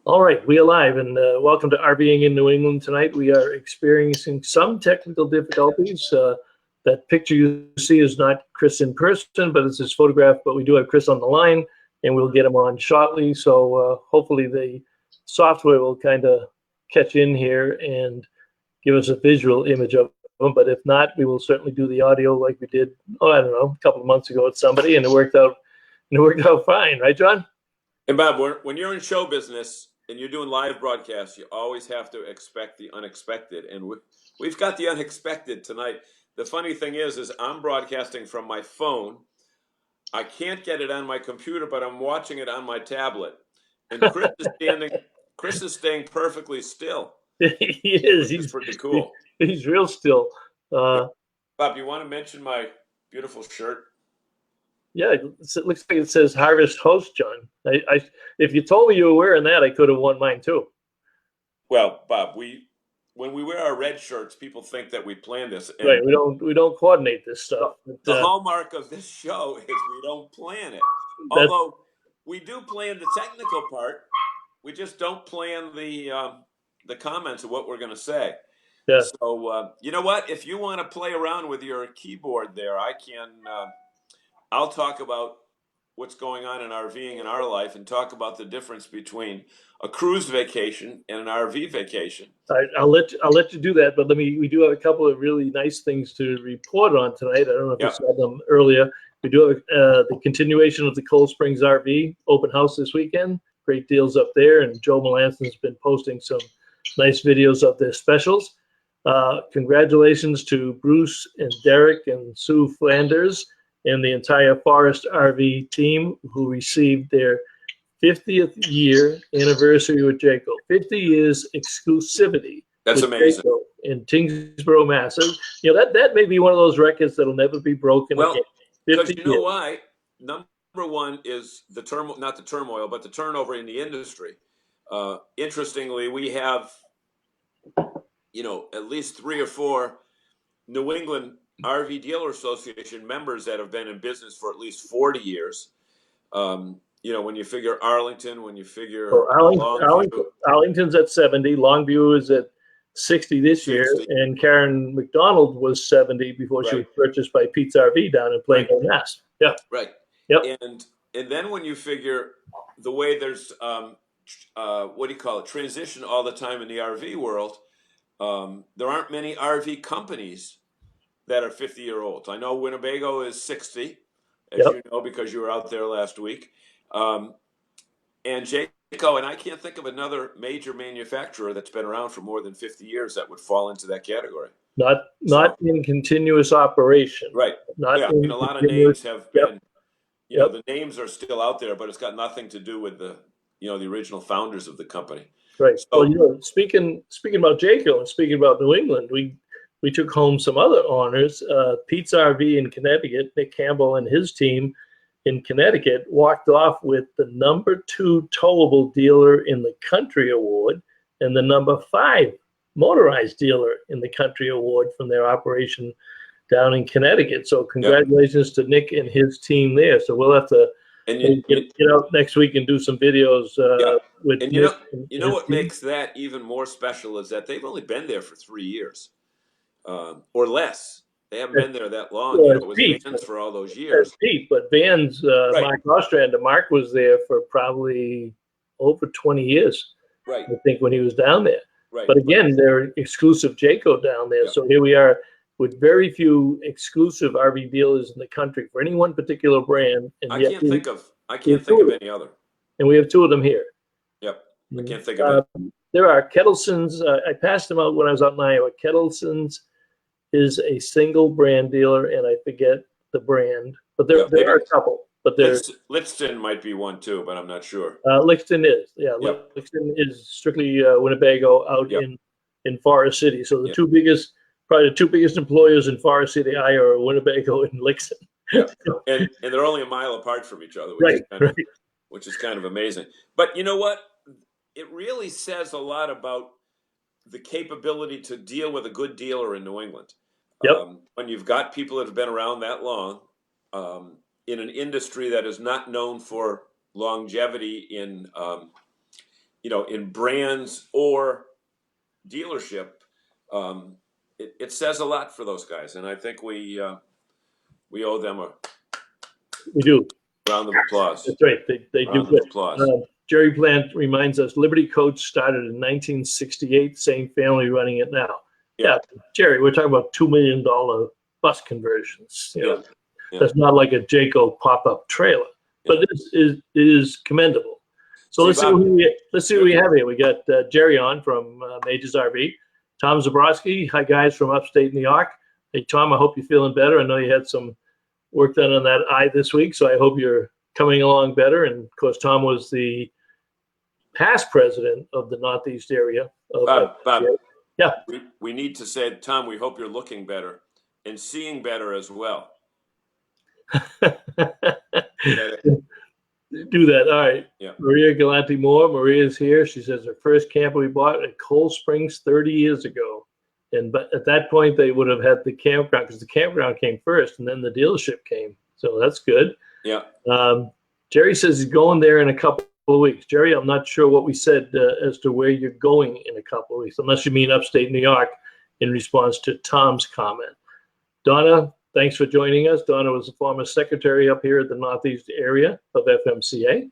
All right, we are live, and welcome to RVing in New England tonight. We are experiencing some technical difficulties. That picture you see is not Chris in person, but it's his photograph. But we do have Chris on the line, and we'll get him on shortly. So hopefully the software will kind of catch in here and give us a visual image of him. But if not, we will certainly do the audio like we did, I don't know, a couple of months ago with somebody, and it worked out. And it worked out fine, right, John? And Bob, when you're in show business and you're doing live broadcasts, you always have to expect the unexpected. And we've got the unexpected tonight. The funny thing is I'm broadcasting from my phone. I can't get it on my computer, but I'm watching it on my tablet. And Chris is staying perfectly still. He is. Which is pretty cool. He's real still. Bob, you want to mention my beautiful shirt? Yeah, it looks like it says Harvest Host, John. If you told me you were wearing that, I could have worn mine too. Well, Bob, when we wear our red shirts, people think that we planned this. Right, we don't coordinate this stuff. The hallmark of this show is we don't plan it. Although we do plan the technical part, we just don't plan the comments of what we're going to say. Yeah. So you know what? If you want to play around with your keyboard there, I can. I'll talk about what's going on in RVing in our life and talk about the difference between a cruise vacation and an RV vacation. I'll let you do that, but we do have a couple of really nice things to report on tonight. I don't know if you saw them earlier. We do have the continuation of the Cold Springs RV open house this weekend. Great deals up there, and Joe Melanson's been posting some nice videos of their specials. Congratulations to Bruce and Derek and Sue Flanders and the entire Forest RV team who received their 50th year anniversary with Jayco. 50 years exclusivity. That's amazing. Jayco in Tingsboro, Mass. You know, that may be one of those records that'll never be broken again. Because you know why? Number one is the not the turmoil, but the turnover in the industry. Interestingly, we have, at least 3 or 4 New England RV Dealer Association members that have been in business for at least 40 years. When you figure Arlington, when you figure Arlington's at 70, Longview is at 60 this year, and Karen McDonald was 70 before she was purchased by Pete's RV down in Plainville, Mass. Yeah. Right. Yep. And then when you figure the way there's transition all the time in the RV world, there aren't many RV companies that are 50-year-olds. I know Winnebago is 60, as you know, because you were out there last week. And Jayco, and I can't think of another major manufacturer that's been around for more than 50 years that would fall into that category. Not in continuous operation. Right. A lot of names have been, the names are still out there, but it's got nothing to do with the original founders of the company. Right. So, well, speaking about Jayco and speaking about New England, we took home some other honors. Pete's RV in Connecticut, Nick Campbell and his team in Connecticut walked off with the number 2 towable dealer in the country award and the number 5 motorized dealer in the country award from their operation down in Connecticut. So congratulations to Nick and his team there. So we'll have to get out next week and do some videos with and Nick. What makes that even more special is that they've only been there for 3 years. Or less. They haven't been there that long. It was Vans for all those years. Pete, but Vans, Mark Ostrander, Mark was there for probably over 20 years. Right. I think when he was down there. Right. But again, they're exclusive Jayco down there. So here we are with very few exclusive RV dealers in the country for any one particular brand. And I can't think of any other. And we have 2 of them here. Yep. I can't think of it. There are Kettleson's. I passed them out when I was out in Iowa. Kettleson's is a single brand dealer, and I forget the brand, but there are a couple. But Lixton might be one too, but I'm not sure. Lixton is, Lixton is strictly Winnebago out in Forest City. So the 2 biggest, probably the 2 biggest employers in Forest City, Iowa, are Winnebago and Lixton. Yeah, and they're only a mile apart from each other, which is kind of amazing. But you know what? It really says a lot about the capability to deal with a good dealer in New England. When you've got people that have been around that long, in an industry that is not known for longevity in in brands or dealership, it says a lot for those guys, and I think we owe them a round of applause. That's right. They do good. Applause. Jerry Plant reminds us Liberty Coach started in 1968. Same family running it now. Yeah, Jerry, we're talking about $2 million bus conversions. That's not like a Jayco pop-up trailer, but it is commendable. So let's see what we have here. We got Jerry on from Majors RV. Tom Zabrowski. Hi, guys, from upstate New York. Hey, Tom, I hope you're feeling better. I know you had some work done on that eye this week, so I hope you're coming along better. And, of course, Tom was the past president of the Northeast area. Bob, yeah. We need to say, Tom, we hope you're looking better and seeing better as well. Do that. All right. Yeah. Maria Galante Moore. Maria's here. She says her first camper we bought at Cold Springs 30 years ago. But at that point, they would have had the campground because the campground came first and then the dealership came. So that's good. Yeah. Jerry says he's going there in a couple of weeks. Jerry, I'm not sure what we said as to where you're going in a couple of weeks, unless you mean upstate New York in response to Tom's comment. Donna, thanks for joining us. Donna was the former secretary up here at the Northeast area of FMCA.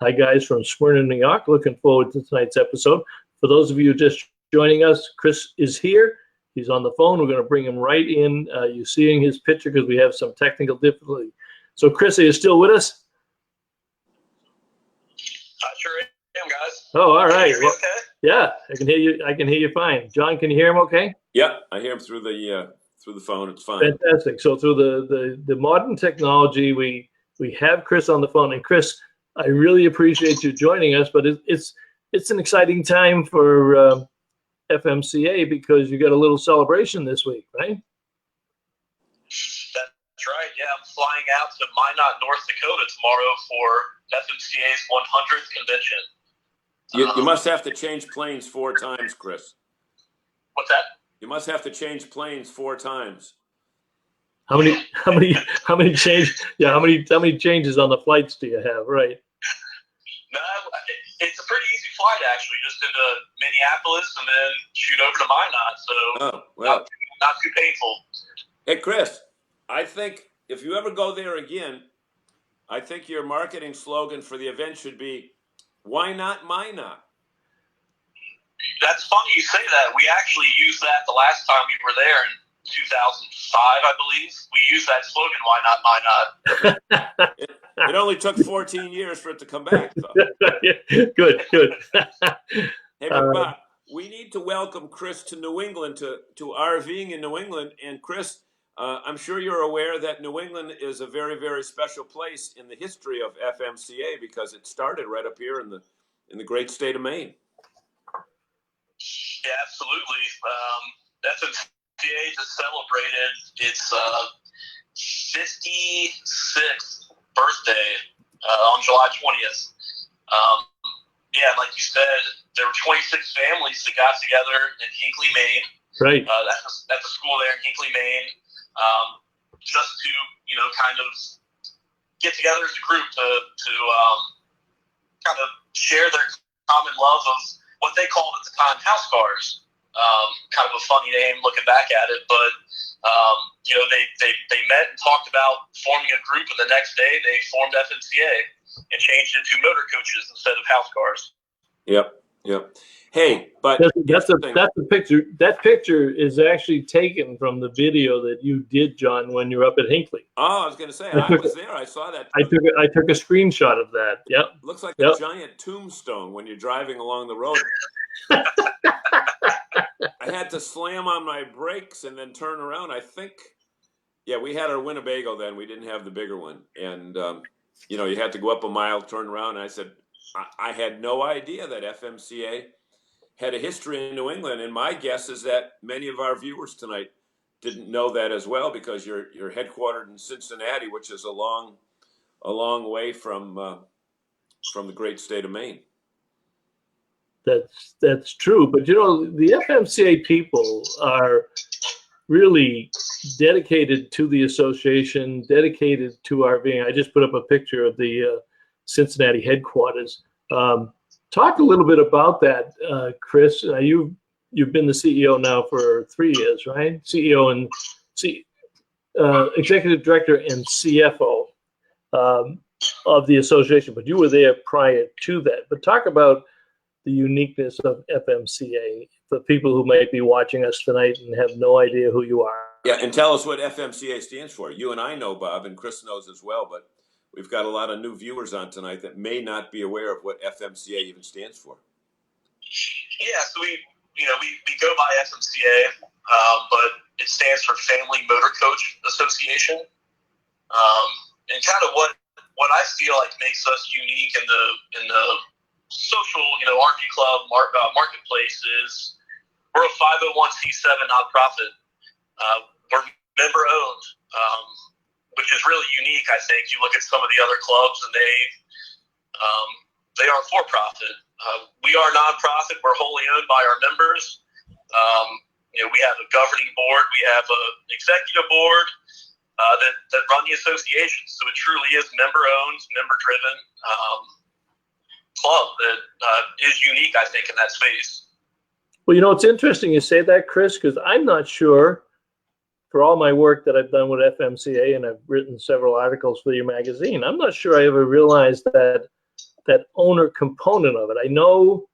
Hi, guys, from Smyrna, New York. Looking forward to tonight's episode. For those of you just joining us, Chris is here. He's on the phone. We're going to bring him right in. You're seeing his picture because we have some technical difficulty. So, Chris, are you still with us? I sure am, guys. Oh, all right. Well, okay? Yeah, I can hear you. I can hear you fine. John, can you hear him okay? Yeah, I hear him through the phone. It's fine. Fantastic. So through the modern technology, we have Chris on the phone. And Chris, I really appreciate you joining us, but it's an exciting time for FMCA because you got a little celebration this week, right? That's right. Yeah, I'm flying out to Minot, North Dakota tomorrow for FMCA's 100th convention. You must have to change planes 4 times, Chris. What's that? You must have to change planes 4 times. How many changes on the flights do you have? Right. No, it's a pretty easy flight actually, just into Minneapolis and then shoot over to Minot. So not too painful. Hey, Chris, I think if you ever go there again, I think your marketing slogan for the event should be, "Why not Minot?" That's funny you say that. We actually used that the last time we were there in 2005, I believe. We used that slogan, "Why not Minot?" It only took 14 years for it to come back, though. Good. Hey, but Bob, we need to welcome Chris to New England, to RVing in New England. And Chris, I'm sure you're aware that New England is a very, very special place in the history of FMCA because it started right up here in the great state of Maine. Yeah, absolutely. FMCA just celebrated its 56th birthday on July 20th. Yeah, like you said, there were 26 families that got together in Hinckley, Maine. Right. At the school there in Hinckley, Maine, just to kind of get together as a group to kind of share their common love of what they called at the time house cars. Kind of a funny name looking back at it, but they met and talked about forming a group, and the next day they formed FMCA and changed it to motor coaches instead of house cars. Yep. Hey, but that's a picture. That picture is actually taken from the video that you did, John, when you were up at Hinckley. Oh, I was going to say I was there. I saw that. I took a screenshot of that. Yep. Looks like a giant tombstone when you're driving along the road. I had to slam on my brakes and then turn around. I think, we had our Winnebago then. We didn't have the bigger one, and you had to go up a mile, turn around. And I said, I had no idea that FMCA had a history in New England, and my guess is that many of our viewers tonight didn't know that as well because you're headquartered in Cincinnati, which is a long way from the great state of Maine. That's true, but the FMCA people are really dedicated to the association, dedicated to RVing. I just put up a picture of the Cincinnati headquarters. Talk a little bit about that, Chris. You've been the CEO now for 3 years, right? CEO and executive director and CFO of the association, but you were there prior to that. But talk about the uniqueness of FMCA for people who might be watching us tonight and have no idea who you are. Yeah, and tell us what FMCA stands for. You and I know, Bob, and Chris knows as well, but we've got a lot of new viewers on tonight that may not be aware of what FMCA even stands for. Yeah, so we go by FMCA, but it stands for Family Motor Coach Association. And kind of what I feel like makes us unique in the social, RV club marketplace is we're a 501c7 nonprofit. We're member owned, which is really unique. I think you look at some of the other clubs and they are for profit. We are nonprofit. We're wholly owned by our members. We have a governing board. We have an executive board that run the association. So it truly is member-owned, member-driven club that is unique, I think, in that space. Well, it's interesting you say that, Chris, because I'm not sure, for all my work that I've done with FMCA, and I've written several articles for your magazine, I'm not sure I ever realized that owner component of it. I know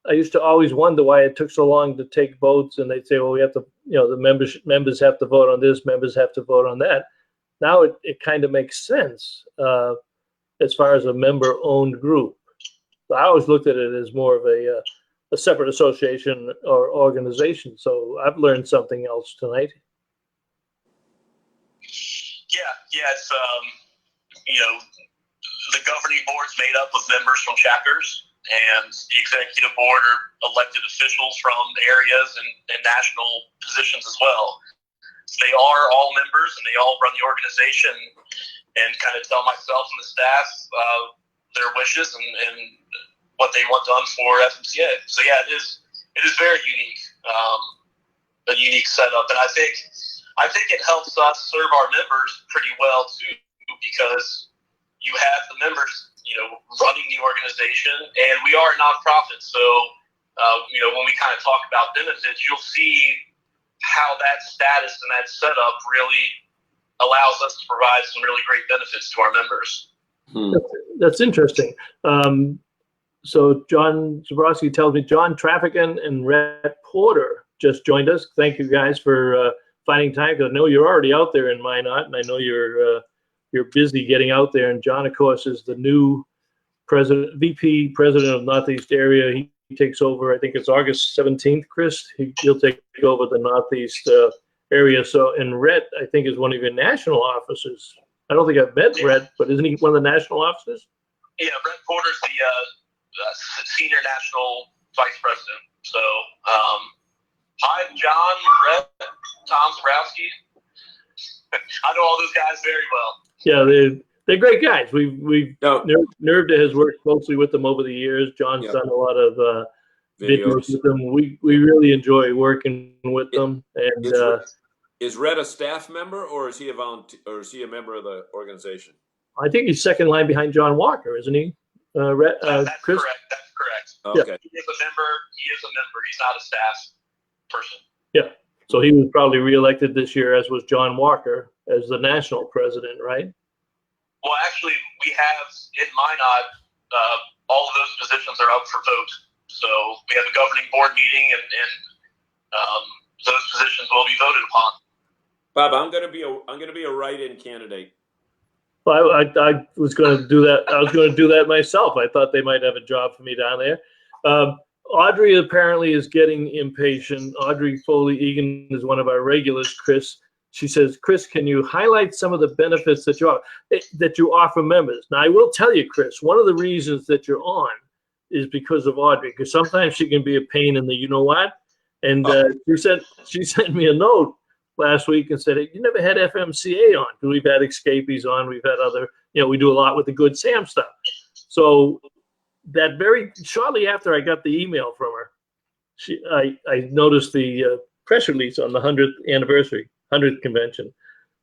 I used to always wonder why it took so long to take votes, and they'd say, well, we have to, the members have to vote on this, members have to vote on that. Now it kind of makes sense as far as a member-owned group. So I always looked at it as more of a separate association or organization. So I've learned something else tonight. Yeah, it's the governing board's made up of members from chapters, and the executive board are elected officials from areas and national positions as well. So they are all members, and they all run the organization and kind of tell myself and the staff their wishes and what they want done for FMCA. So yeah, it is very unique, a unique setup, and I think it helps us serve our members pretty well too, because you have the members, running the organization, and we are a nonprofit. So, when we kind of talk about benefits, you'll see how that status and that setup really allows us to provide some really great benefits to our members. That's interesting. So John Zabrowski tells me John Traffican and Rhett Porter just joined us. Thank you guys for finding time, because I know you're already out there in Minot, and I know you're busy getting out there. And John, of course, is the new VP president of Northeast area. He takes over, I think it's August 17th, Chris. He'll take over the Northeast area. So, and Rhett, I think, is one of your national officers. I don't think I've met Rhett, but isn't he one of the national officers? Yeah, Rhett Porter's the senior national vice president. So, hi, John, Rhett, Tom Zabrowski. I know all those guys very well. Yeah, they're great guys. Nervda has worked closely with them over the years. John's done a lot of videos with them. We really enjoy working with them. And is Rhett a staff member, or is he a volunteer, or is he a member of the organization? I think he's second line behind John Walker, isn't he? Rhett, that's Chris? correct. That's correct. Okay. Yeah. He is a member. He's not a staff person. Yeah. So he was probably reelected this year, as was John Walker, as the national president, right? Well, actually, we have in Minot, all of those positions are up for vote. So we have a governing board meeting, and those positions will be voted upon. Bob, I'm going to be a write-in candidate. Well, I was going to do that. I was going to do that myself. I thought they might have a job for me down there. Audrey apparently is getting impatient. Audrey Foley-Egan is one of our regulars, Chris. She says, Chris, can you highlight some of the benefits that you offer members? Now, I will tell you, Chris, one of the reasons that you're on is because of Audrey, because sometimes she can be a pain in the you-know-what. And she sent me a note last week and said, hey, you never had FMCA on, because we've had Escapees on, we've had other, we do a lot with the Good Sam stuff. So that shortly after I got the email from her, I noticed the press release on the 100th convention.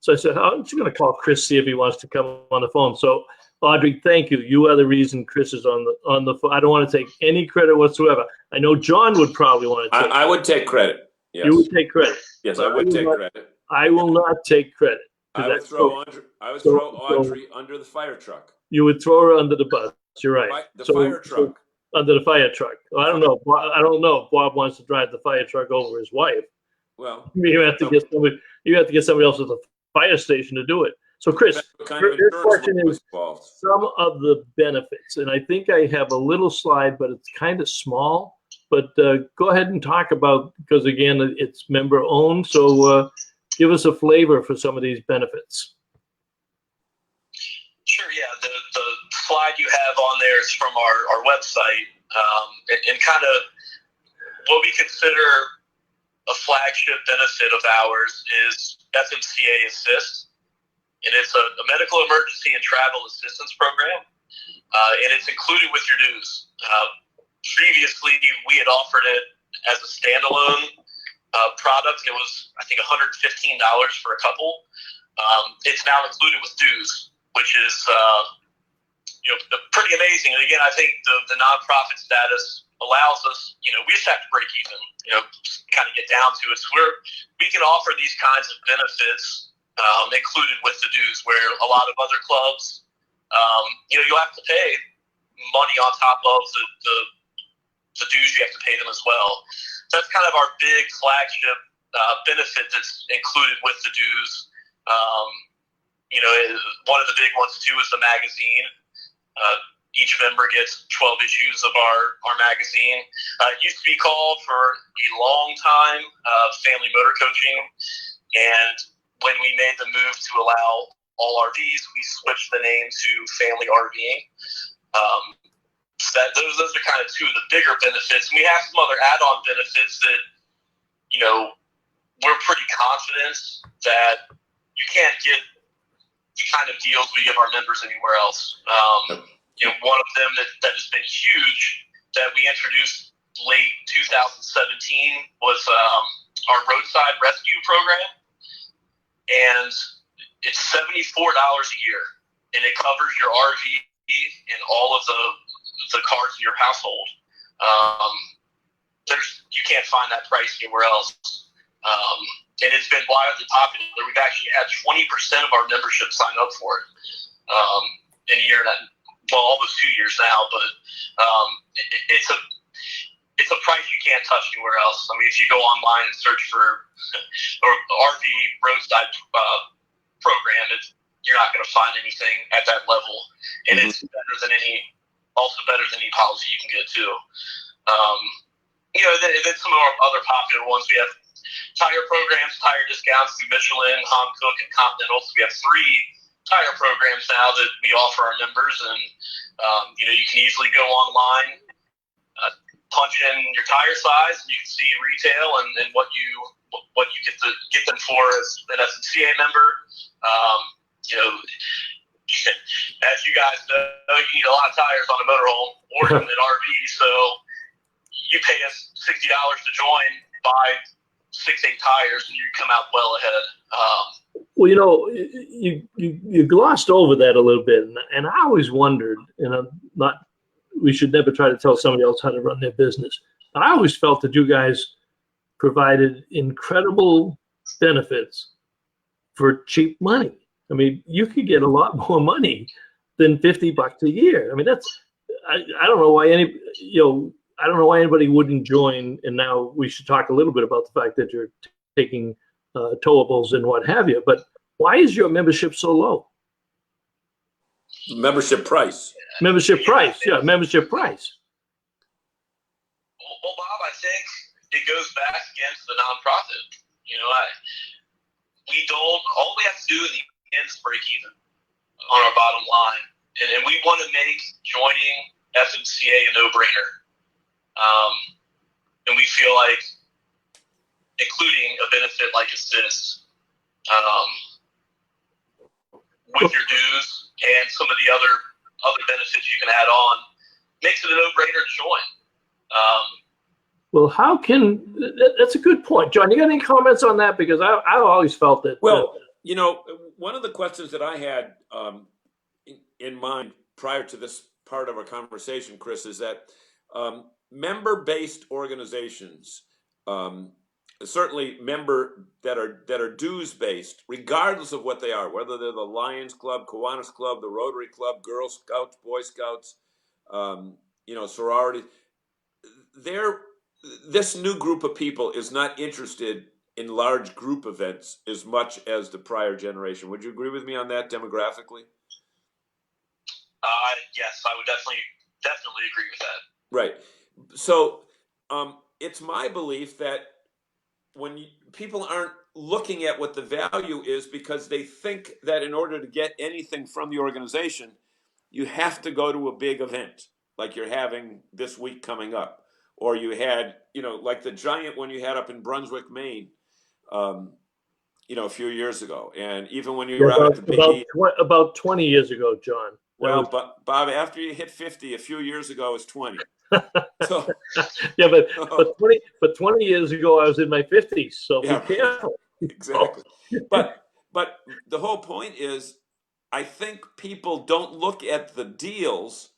So I said, I'm just going to call Chris, see if he wants to come on the phone. So Audrey, thank you. You are the reason Chris is on the phone. I don't want to take any credit whatsoever. I know John would probably want to take I would take credit. Yes. You would take credit. Yes, I would take credit. I will not take credit. I would throw Audrey under the fire truck. You would throw her under the bus. You're right. The fire truck. Under the fire truck. Well, I don't know. I don't know if Bob wants to drive the fire truck over his wife. Well, you have to get somebody. You have to get somebody else at the fire station to do it. So, Chris, your question is some of the benefits, and I think I have a little slide, but it's kind of small. But go ahead and talk about, because again, it's member owned. So give us a flavor for some of these benefits. Sure. Yeah. The slide you have on there is from our website, and kind of what we consider a flagship benefit of ours is FMCA Assist. And it's a medical emergency and travel assistance program, and it's included with your dues. Previously, we had offered it as a standalone product. It was, I think, $115 for a couple. It's now included with dues, which is pretty amazing. And again, I think the nonprofit status allows us, we just have to break even, kind of get down to it. So we can offer these kinds of benefits included with the dues, where a lot of other clubs, you'll have to pay money on top of the dues you have to pay them as well. So that's kind of our big flagship benefit that's included with the dues. One of the big ones too is the magazine. Each member gets 12 issues of our magazine. It used to be called for a long time Family Motor Coaching, and when we made the move to allow all RVs, we switched the name to Family RVing. So those are kind of two of the bigger benefits. And we have some other add-on benefits that, we're pretty confident that you can't get the kind of deals we give our members anywhere else. One of them that has been huge that we introduced late 2017 was our roadside rescue program. And it's $74 a year, and it covers your RV and all of the cars in your household. You can't find that price anywhere else. And it's been wildly popular. We've actually had 20% of our membership sign up for it in a year, almost 2 years now. But it's a price you can't touch anywhere else. I mean, if you go online and search for or RV roadside program, you're not going to find anything at that level, and it's better than any policy you can get too. Then some of our other popular ones, we have tire programs, tire discounts through Michelin, Hankook, and Continental. So we have 3 tire programs now that we offer our members, and you can easily go online, punch in your tire size, and you can see retail and what you get them for as an FMCA member. As you guys know, you need a lot of tires on a motorhome or an RV, so you pay us $60 to join, buy 6-8 tires, and you come out well ahead. Well, you glossed over that a little bit, and I always wondered, we should never try to tell somebody else how to run their business. I always felt that you guys provided incredible benefits for cheap money. I mean, you could get a lot more money than $50 a year. I mean, I don't know why anybody wouldn't join. And now we should talk a little bit about the fact that you're taking towables and what have you. But why is your membership so low? Membership price. Membership price. Yeah, membership price. Well, Bob, I think it goes back against the nonprofit. All we have to do in the end is break even on our bottom line. And we want to make joining FMCA a no-brainer. And we feel like including a benefit like Assist with your dues and some of the other benefits you can add on makes it a no-brainer to join. Well, that's a good point. John, you got any comments on that? Because I've always felt that. Well, one of the questions that I had, in mind prior to this part of our conversation, Chris, is that member-based organizations, certainly that are dues-based, regardless of what they are, whether they're the Lions Club, Kiwanis Club, the Rotary Club, Girl Scouts, Boy Scouts, sorority. This new group of people is not interested in large group events as much as the prior generation. Would you agree with me on that demographically? Yes, I would definitely agree with that. Right. So it's my belief that when people aren't looking at what the value is, because they think that in order to get anything from the organization, you have to go to a big event like you're having this week coming up, or you had, like the giant one you had up in Brunswick, Maine, a few years ago. And even when you were out at the Big E. About 20 years ago, John. Well, but Bob, after you hit 50, a few years ago is 20. So, yeah, but 20 years ago I was in my 50s, so be careful. Exactly. But the whole point is, I think people don't look at the deals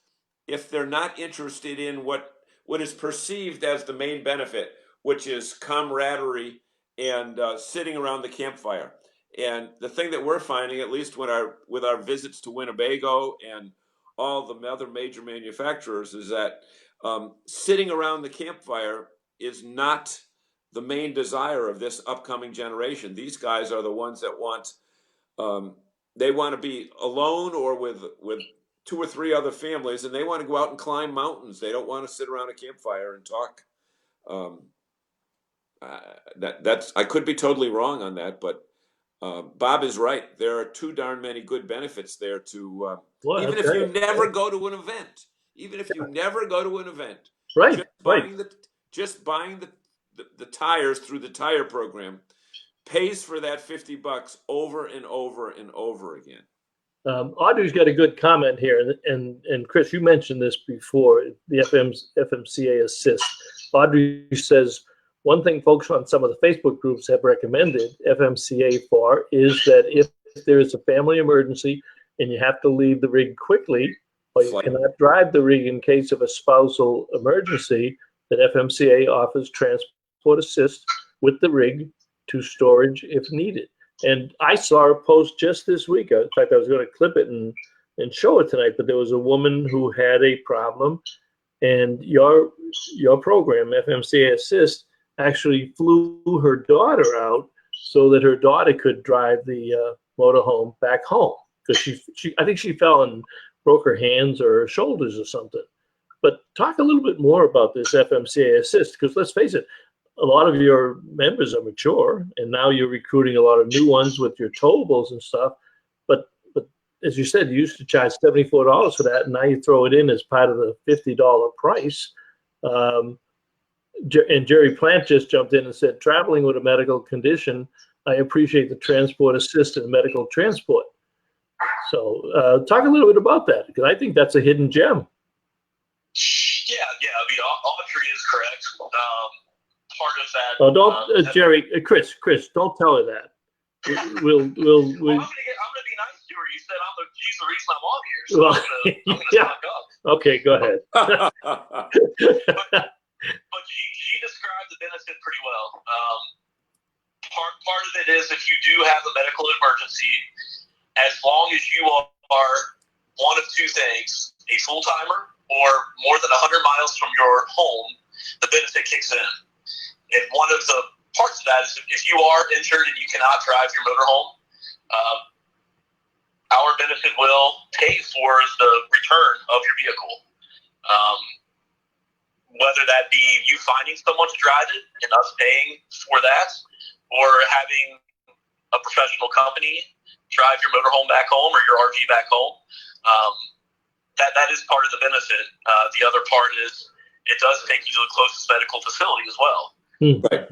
if they're not interested in what is perceived as the main benefit, which is camaraderie and sitting around the campfire. And the thing that we're finding, at least with our visits to Winnebago and all the other major manufacturers, is that sitting around the campfire is not the main desire of this upcoming generation. These guys are the ones that want they want to be alone or with 2 or 3 other families, and they want to go out and climb mountains. They don't want to sit around a campfire and talk. That's I could be totally wrong on that, but Bob is right. There are too darn many good benefits there to even if you never go to an event. Even if you never go to an event, right? Just buying the tires through the tire program pays for that $50 over and over and over again. Audrey's got a good comment here, and Chris, you mentioned this before, the FMCA assist. Audrey says, one thing folks on some of the Facebook groups have recommended FMCA for is that if there is a family emergency and you have to leave the rig quickly, or you cannot drive the rig in case of a spousal emergency, that FMCA offers transport assist with the rig to storage if needed. And I saw a post just this week. In fact, I was going to clip it and show it tonight, but there was a woman who had a problem, and your program, FMCA Assist, actually flew her daughter out so that her daughter could drive the motorhome back home, because I think she fell and broke her hands or her shoulders or something. But talk a little bit more about this FMCA Assist, because let's face it, a lot of your members are mature, and now you're recruiting a lot of new ones with your towables and stuff. But as you said, you used to charge $74 for that, and now you throw it in as part of the $50 price. And Jerry Plant just jumped in and said, traveling with a medical condition, I appreciate the transport assist and medical transport. So talk a little bit about that, because I think that's a hidden gem. Yeah. I mean, Audrey is correct. Part of that. Oh, don't, Jerry, Chris, don't tell her that. We'll I'm gonna be nice to her. You said she's the reason I'm on here, so I'm gonna suck up. Okay, go ahead. But she described the benefit pretty well. Part of it is, if you do have a medical emergency, as long as you are one of 2 things, a full-timer or more than 100 miles from your home, the benefit kicks in. And one of the parts of that is, if you are injured and you cannot drive your motorhome, our benefit will pay for the return of your vehicle. Whether that be you finding someone to drive it and us paying for that, or having a professional company drive your motorhome back home or your RV back home, that is part of the benefit. The other part is it does take you to the closest medical facility as well. Right.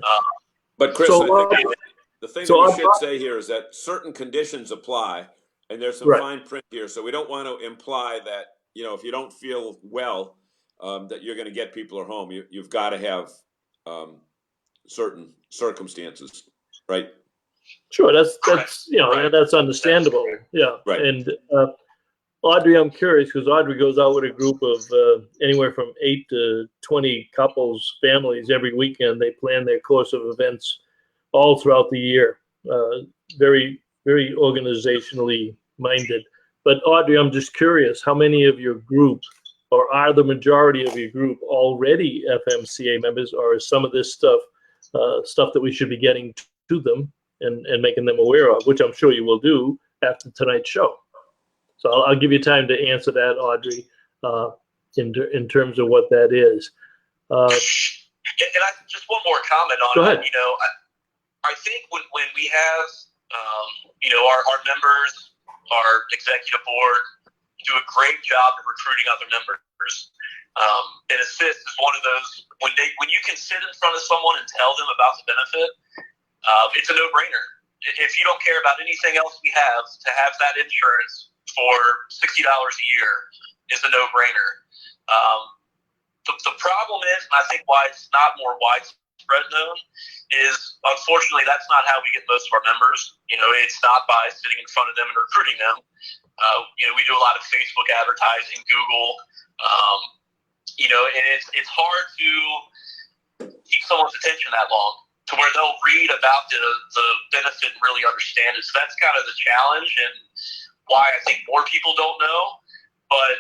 But Chris, I think the thing that we should say here is that certain conditions apply, and there's some fine print here. So we don't want to imply that, if you don't feel well, that you're going to get people at home. You've got to have certain circumstances, right? Sure, that's understandable. Yeah, right. And Audrey, I'm curious because Audrey goes out with a group of anywhere from 8 to 20 couples, families every weekend. They plan their course of events all throughout the year. Very, very organizationally minded. But Audrey, I'm just curious, how many of your group, or are the majority of your group already FMCA members, or is some of this stuff stuff that we should be getting to them and making them aware of, which I'm sure you will do after tonight's show? So I'll give you time to answer that, Audrey, in terms of what that is. And just one more comment on Go ahead. it. I think when we have, our members, our executive board do a great job of recruiting other members. And Assist is one of those, when you can sit in front of someone and tell them about the benefit, it's a no-brainer. If you don't care about anything else we have, to have that insurance for $60 a year is a no-brainer. The problem is, and I think why it's not more widespread known, is unfortunately that's not how we get most of our members. It's not by sitting in front of them and recruiting them. We do a lot of Facebook advertising, Google, and it's hard to keep someone's attention that long to where they'll read about the benefit and really understand it. So that's kind of the challenge and why I think more people don't know. But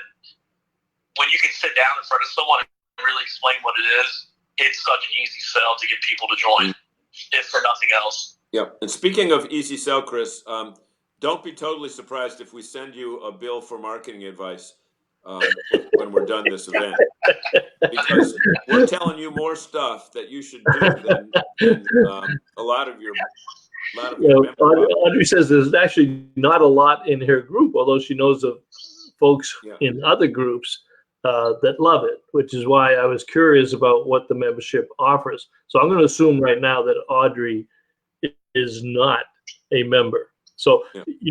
when you can sit down in front of someone and really explain what it is, it's such an easy sell to get people to join, if for nothing else. Yeah. And speaking of easy sell, Chris, don't be totally surprised if we send you a bill for marketing advice when we're done this event, because we're telling you more stuff that you should do than a lot of your. Audrey says there's actually not a lot in her group, although she knows of folks in other groups that love it, which is why I was curious about what the membership offers. So I'm going to assume right now that Audrey is not a member. So,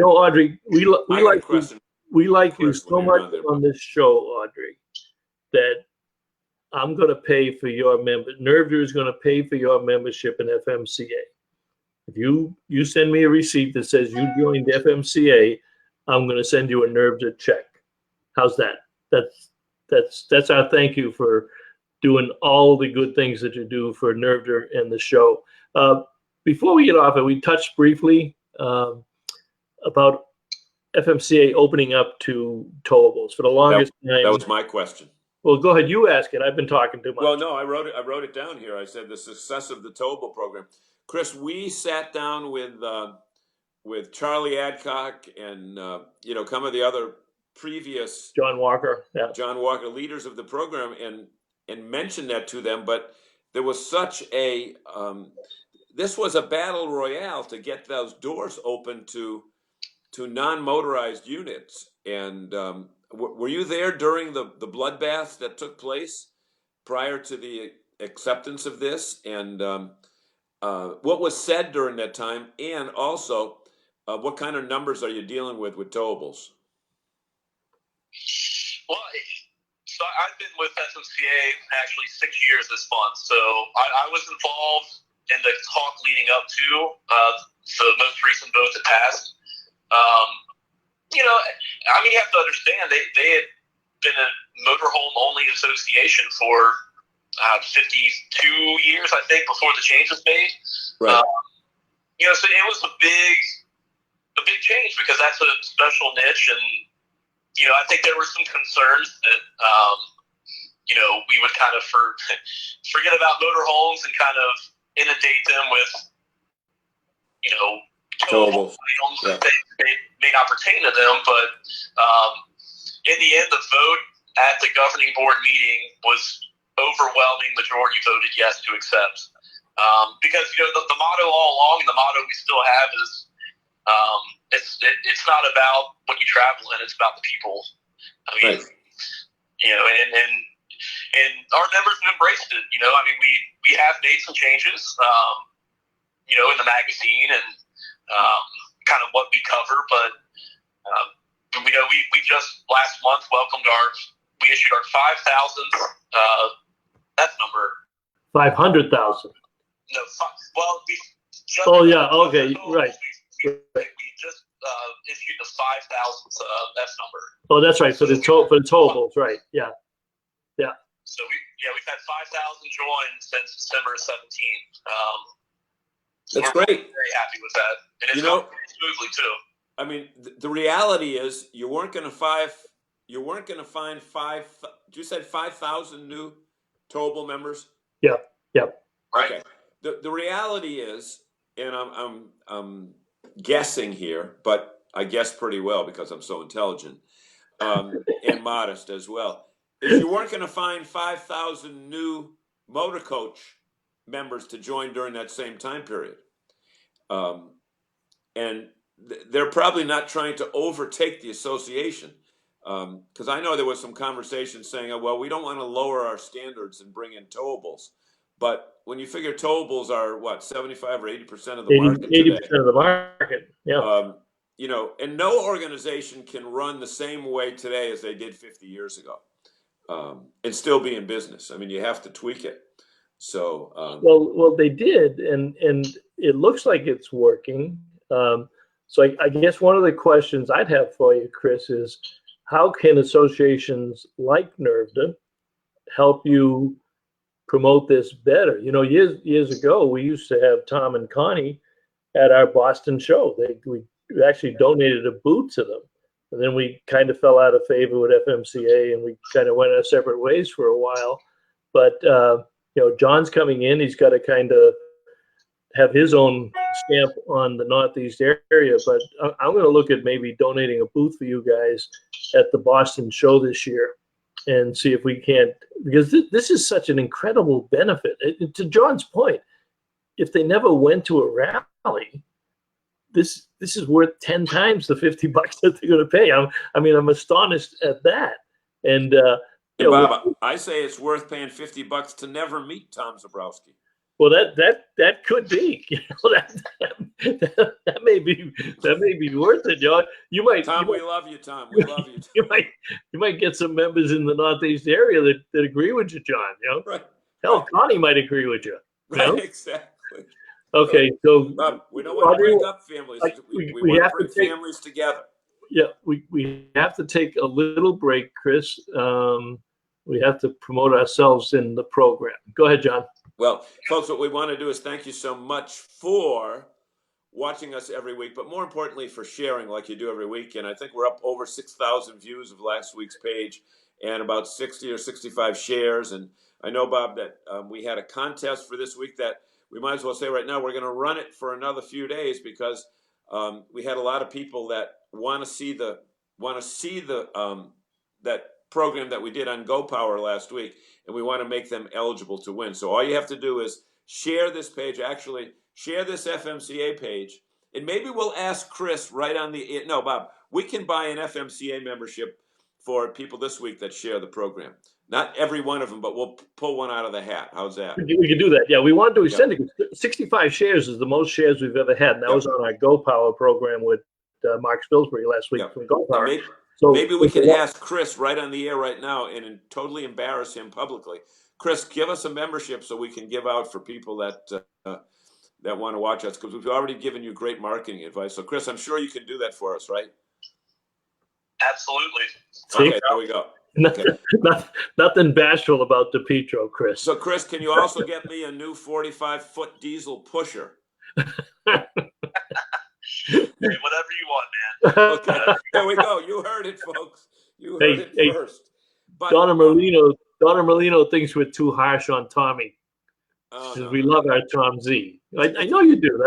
Audrey, we like you so much on this show, Audrey, that I'm going to pay for your Nervder is going to pay for your membership in FMCA. If you send me a receipt that says you joined FMCA, I'm going to send you a Nervder check. How's that? That's our thank you for doing all the good things that you do for Nervder and the show. Before we get off it, we touched briefly about FMCA opening up to towables for the longest time. That was my question. Well, go ahead. You ask it. I've been talking too much. Well, no, I wrote it down here. I said the success of the towable program. Chris, we sat down with Charlie Adcock and some of the other previous John Walker leaders of the program and mentioned that to them. But there was such a this was a battle royale to get those doors open to non-motorized units. And were you there during the bloodbath that took place prior to the acceptance of this? And what was said during that time? And also, what kind of numbers are you dealing with towables? Well, so I've been with FMCA actually 6 years this month. So I was involved in the talk leading up to the most recent vote that passed. You have to understand they had been a motorhome only association for 52 years, I think, before the change was made. Right. So it was a big change because that's a special niche, and I think there were some concerns that we would kind of forget about motorhomes and kind of inundate them with towables and things that may not pertain to them. But in the end, the vote at the governing board meeting was overwhelming majority voted yes to accept. Because the motto all along, and the motto we still have is it's not about what you travel in, it's about the people. I mean, right. and our members have embraced it. We have made some changes, in the magazine and kind of what we cover, but we just last month we issued our 5,000th that number. 500,000. No, well, we just. Oh yeah, okay, right. We just issued shoot the 5,000th F number. Oh, that's right, for the towables, right? Yeah. So we've had 5,000 join since December 17th. That's we're great. Very happy with that, and it's going pretty smoothly too. I mean, the reality is you weren't going to find you said 5,000 new towable members? Yeah. Right. Okay. The reality is, and I'm guessing here, but I guess pretty well because I'm so intelligent and modest as well, is you weren't going to find 5,000 new motor coach members to join during that same time period. And they're probably not trying to overtake the association. Because I know there was some conversation saying, oh, well, we don't want to lower our standards and bring in towables. But when you figure towables are, what, 75 or 80% of the market today. 80% of the market, yeah. You know, and no organization can run the same way today as they did 50 years ago and still be in business. I mean, you have to tweak it. So well, they did, and it looks like it's working. So I guess one of the questions I'd have for you, Chris, is how can associations like NERVDA help you promote this better? You know, years ago, we used to have Tom and Connie at our Boston show. We actually donated a booth to them. And then we kind of fell out of favor with FMCA, and we kind of went our separate ways for a while. But, you know, John's coming in. He's got to kind of have his own stamp on the Northeast area. But I'm going to look at maybe donating a booth for you guys at the Boston show this year and see if we can't, because this is such an incredible benefit. To John's point, if they never went to a rally, this is worth 10 times the $50 that they're going to pay. I'm astonished at that. And Bob, I say it's worth paying $50 to never meet Tom Zabrowski. Well, that could be. You know, that may be worth it, John. Tom, we love you, Tom. We love you. Tom. You might get some members in the Northeast area that agree with you, John. You know, right? Hell, Connie might agree with you. Right, know? Exactly. Okay, so Bob, we don't want to break up families. We want to bring families together. Yeah, we have to take a little break, Chris. We have to promote ourselves in the program. Go ahead, John. Well, folks, what we want to do is thank you so much for watching us every week, but more importantly for sharing like you do every week. And I think we're up over 6,000 views of last week's page and about 60 or 65 shares. And I know, Bob, that we had a contest for this week that we might as well say right now we're going to run it for another few days because we had a lot of people that want to see that program that we did on Go Power last week, and we want to make them eligible to win. So all you have to do is share this page, actually share this FMCA page, and maybe we'll ask Chris right on the, no, Bob, we can buy an FMCA membership for people this week that share the program. Not every one of them, but we'll pull one out of the hat. How's that? We can do that. Yeah, we wanted to extend it. 65 shares is the most shares we've ever had, and that was on our Go Power program with Mark Spilsbury last week from Go Power. Maybe we can ask Chris right on the air right now and totally embarrass him publicly. Chris, give us a membership so we can give out for people that want to watch us, because we've already given you great marketing advice. So, Chris, I'm sure you can do that for us, right? Absolutely. Okay, there we go. Nothing bashful about DePietro, Chris. So, Chris, can you also get me a new 45-foot diesel pusher? Whatever you want, man. Okay, there we go. You heard it, folks. You heard it first. But, Donna Merlino thinks we're too harsh on Tommy. We love our Tom Z. I know you do.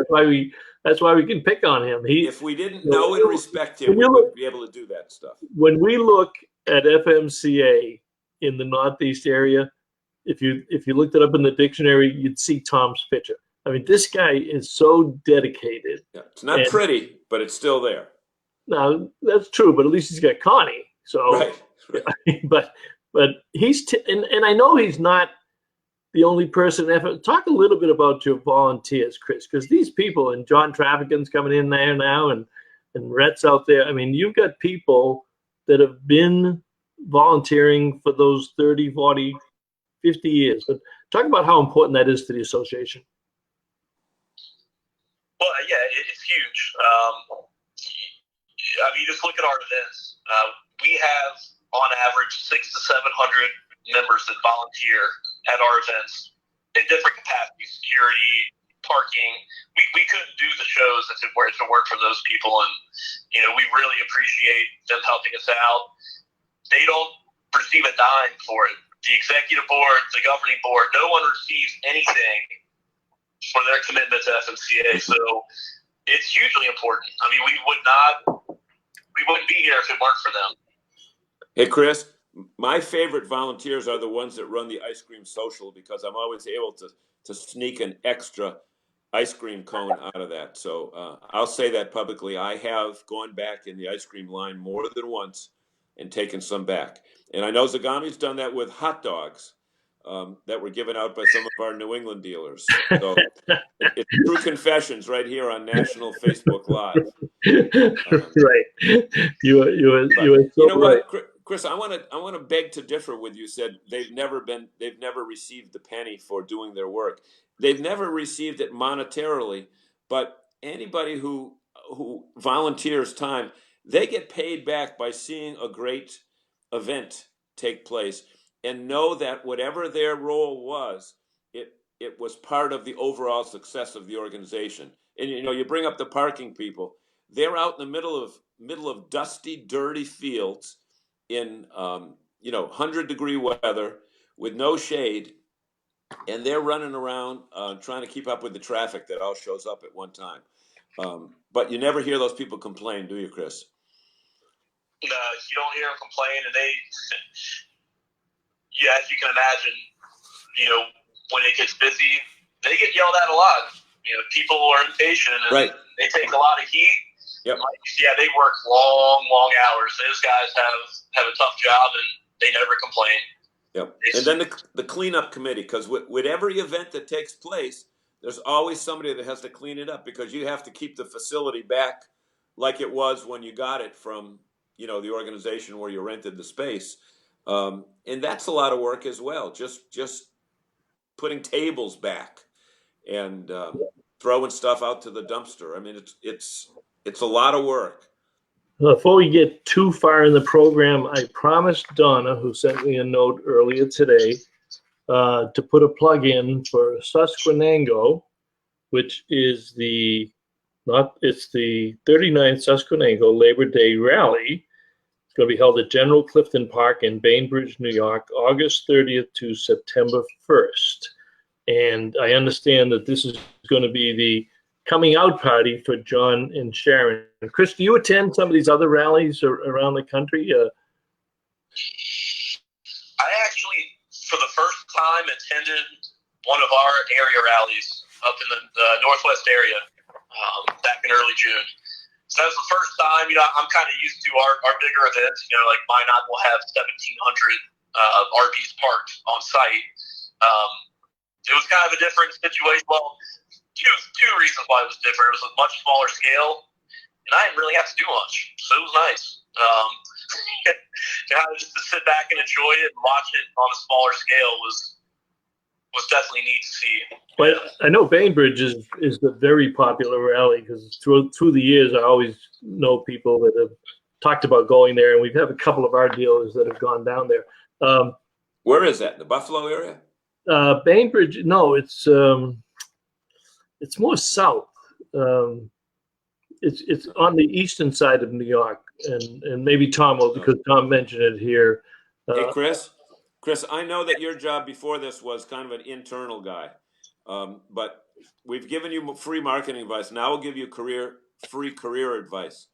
That's why we can pick on him. If we didn't know and respect him, we wouldn't be able to do that stuff. When we look at FMCA in the Northeast area, if you looked it up in the dictionary, you'd see Tom's picture. I mean, this guy is so dedicated. Yeah, it's not pretty, but it's still there. No, that's true, but at least he's got Connie. So, right. but he's and I know he's not the only person. Talk a little bit about your volunteers, Chris, because these people, and John Trafficant's coming in there now, and Rhett's out there. I mean, you've got people that have been volunteering for those 30, 40, 50 years. But talk about how important that is to the association. Well, yeah, it's huge. I mean, just look at our events. We have, on average, 600 to 700 members that volunteer at our events in different capacities, security, parking. We couldn't do the shows if it weren't for those people, and we really appreciate them helping us out. They don't receive a dime for it. The executive board, the governing board, no one receives anything for their commitment to FMCA. So it's hugely important. I mean, we wouldn't be here if it weren't for them. Hey, Chris, my favorite volunteers are the ones that run the ice cream social, because I'm always able to sneak an extra ice cream cone out of that. So I'll say that publicly. I have gone back in the ice cream line more than once and taken some back. And I know Zagami's done that with hot dogs that were given out by some of our New England dealers. So it's true confessions right here on National Facebook Live. Right. You are so you know right. what, Chris? I want to beg to differ with you. Said they've never received a penny for doing their work. They've never received it monetarily, but anybody who volunteers time, they get paid back by seeing a great event take place and know that whatever their role was, it was part of the overall success of the organization. And you bring up the parking people. They're out in the middle of dusty, dirty fields in 100-degree weather with no shade, and they're running around trying to keep up with the traffic that all shows up at one time. But you never hear those people complain, do you, Chris? No, you don't hear them complain, and as you can imagine, when it gets busy, they get yelled at a lot. People are impatient, and right. They take a lot of heat. Yep. They work long hours. Those guys have a tough job, and they never complain. Yep. And then the cleanup committee, because with every event that takes place, there's always somebody that has to clean it up, because you have to keep the facility back like it was when you got it from the organization where you rented the space, and that's a lot of work as well. Just putting tables back and throwing stuff out to the dumpster. I mean, it's a lot of work. Before we get too far in the program, I promised Donna, who sent me a note earlier today, to put a plug in for Susquehanna, which is the 39th Susquehanna Labor Day Rally. It's going to be held at General Clifton Park in Bainbridge, New York, August 30th to September 1st. And I understand that this is going to be the coming out party for John and Sharon. Chris, do you attend some of these other rallies around the country? I actually, for the first time, attended one of our area rallies up in the Northwest area back in early June. So that was the first time. I'm kind of used to our bigger events. Like Minot will have 1,700 RVs parked on site. It was kind of a different situation. Well, two reasons why it was different. It was a much smaller scale, and I didn't really have to do much, so it was nice. Kind of just to sit back and enjoy it and watch it on a smaller scale was definitely neat to see. But I know Bainbridge is a very popular rally, because through the years I always know people that have talked about going there, and we've had a couple of our dealers that have gone down there. Where is that? The Buffalo area? Bainbridge, no, it's more south. It's on the eastern side of New York, and maybe Tom will, because Tom mentioned it here. Hey, Chris, I know that your job before this was kind of an internal guy, but we've given you free marketing advice. Now we'll give you free career advice.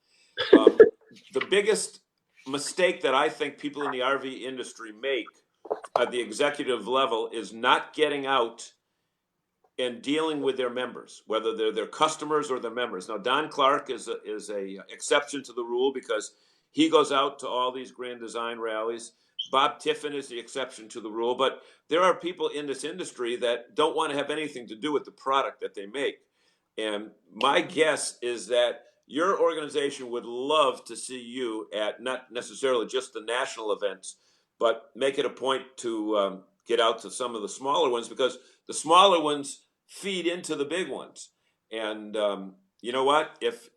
The biggest mistake that I think people in the RV industry make at the executive level is not getting out and dealing with their members, whether they're their customers or their members. Now, Don Clark is a exception to the rule, because he goes out to all these grand design rallies. Bob Tiffin is the exception to the rule, but there are people in this industry that don't want to have anything to do with the product that they make. And my guess is that your organization would love to see you at not necessarily just the national events, but make it a point to get out to some of the smaller ones, because the smaller ones feed into the big ones. And you know what? If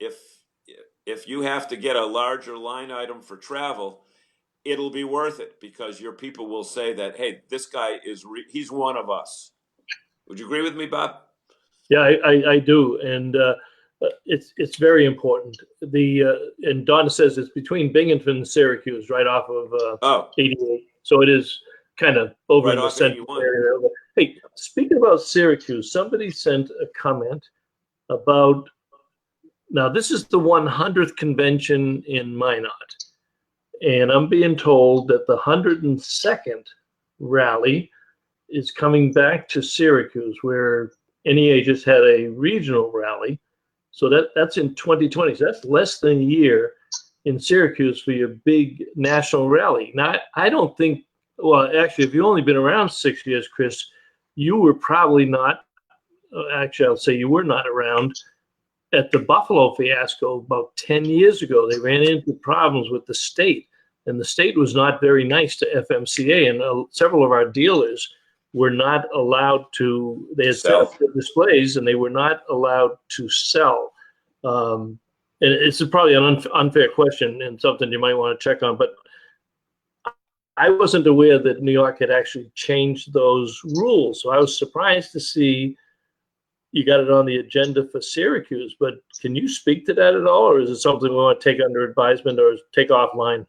if you have to get a larger line item for travel, it'll be worth it because your people will say that, hey, this guy he's one of us. Would you agree with me, Bob? Yeah, I do, and it's very important. And Don says it's between Binghamton and Syracuse, right off of 88. So it is kind of over right in the off central 81. area. Hey, speaking about Syracuse, somebody sent a comment about, now this is the 100th convention in Minot, and I'm being told that the 102nd rally is coming back to Syracuse, where NEA just had a regional rally. So that's in 2020. So that's less than a year in Syracuse for your big national rally. Now, I don't think, well, actually, if you've only been around 6 years, Chris, you were probably not, actually, I'll say you were not around at the Buffalo fiasco about 10 years ago. They ran into problems with the state, and the state was not very nice to FMCA, and several of our dealers were not allowed to, they had set up the displays and they were not allowed to sell. And it's probably an unfair question and something you might want to check on, but I wasn't aware that New York had actually changed those rules. So I was surprised to see you got it on the agenda for Syracuse, but can you speak to that at all? Or is it something we want to take under advisement or take offline?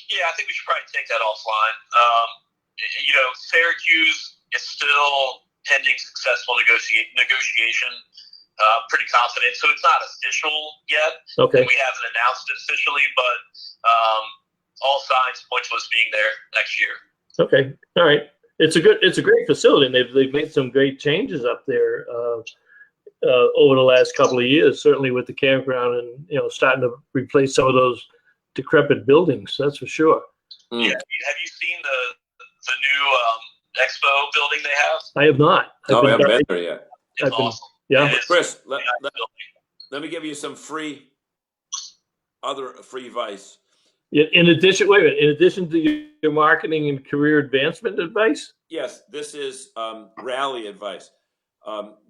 Yeah, I think we should probably take that offline. Syracuse is still pending successful negotiation. Pretty confident. So it's not official yet. Okay. And we haven't announced it officially, but all signs point to us being there next year. Okay. All right. It's a great facility, and they've made some great changes up there over the last couple of years. Certainly with the campground and starting to replace some of those decrepit buildings. That's for sure. Yeah. Have you seen the new Expo building they have? I have not. I haven't been there yet. It's awesome. Yeah. Chris, let me give you some other free advice. In addition to your marketing and career advancement advice? Yes, this is rally advice.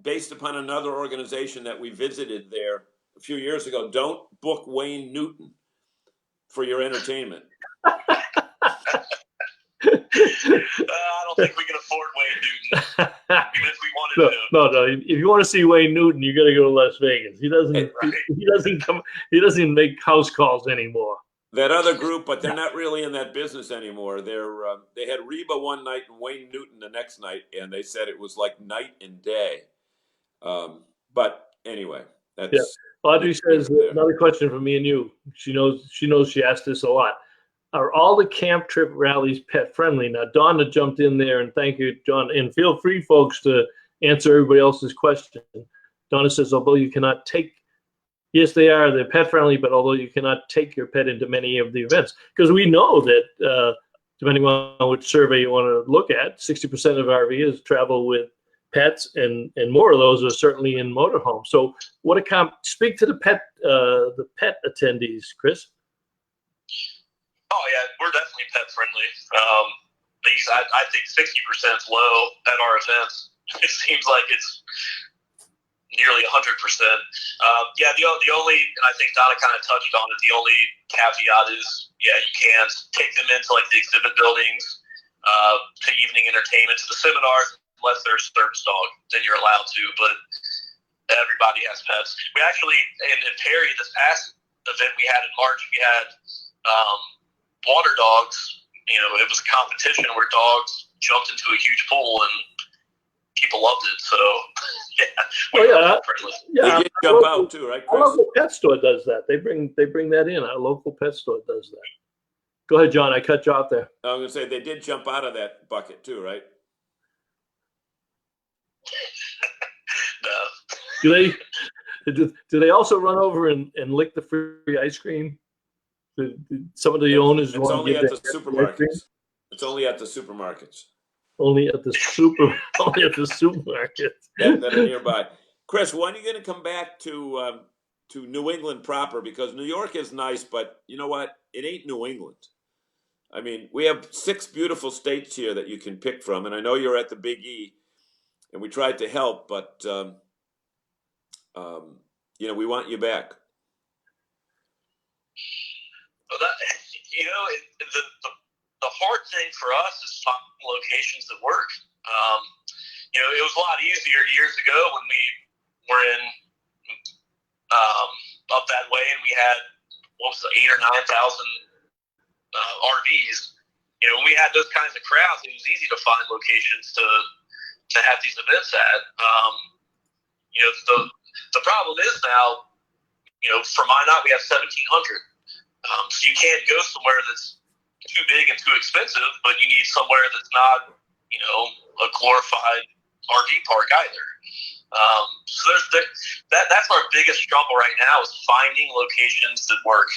Based upon another organization that we visited there a few years ago, don't book Wayne Newton for your entertainment. I don't think we can afford Wayne Newton, even if we wanted to. No. If you want to see Wayne Newton, you got to go to Las Vegas. He doesn't. Right. He doesn't make house calls anymore. That other group, but they're not really in that business anymore. They had Reba one night and Wayne Newton the next night, and they said it was like night and day. But anyway, that's. Yeah. Audrey says another question for me and you. She knows she asked this a lot. Are all the camp trip rallies pet friendly? Now, Donna jumped in there, and thank you, John. And feel free, folks, to answer everybody else's question. Donna says, although you cannot take, yes, they're pet friendly, but although you cannot take your pet into many of the events, because we know that depending on which survey you want to look at, 60% of RVers travel with pets, and more of those are certainly in motorhomes. So, speak to the pet attendees, Chris. Oh yeah, we're definitely pet friendly. I think 60% is low at our events. It seems like it's nearly 100%. Yeah, the only, and I think Donna kind of touched on it, the only caveat is, you can't take them into like the exhibit buildings, to evening entertainment, to the seminars, unless they're a service dog, then you're allowed to, but everybody has pets. We actually, in Perry, this past event we had in March, we had water dogs. It was a competition where dogs jumped into a huge pool and people loved it. So, They did jump out too, right, Chris? Our local pet store does that. They bring that in. Our local pet store does that. Go ahead, John. I cut you off there. I was going to say they did jump out of that bucket too, right? No. Do they also run over and lick the free ice cream? Some of the owners It's only at the supermarkets. It's only at the supermarkets. Only at the supermarkets. that are nearby. Chris, when are you going to come back to New England proper? Because New York is nice, but you know what? It ain't New England. I mean, we have 6 beautiful states here that you can pick from, and I know you're at the Big E, and we tried to help, but we want you back. Well, the hard thing for us is finding locations that work. It was a lot easier years ago when we were in up that way, and we had 8,000 or 9,000 RVs. When we had those kinds of crowds, it was easy to find locations to have these events at. The problem is now, for Minot, we have 1,700. So you can't go somewhere that's too big and too expensive, but you need somewhere that's not, a glorified RV park either. So that's our biggest struggle right now is finding locations that work.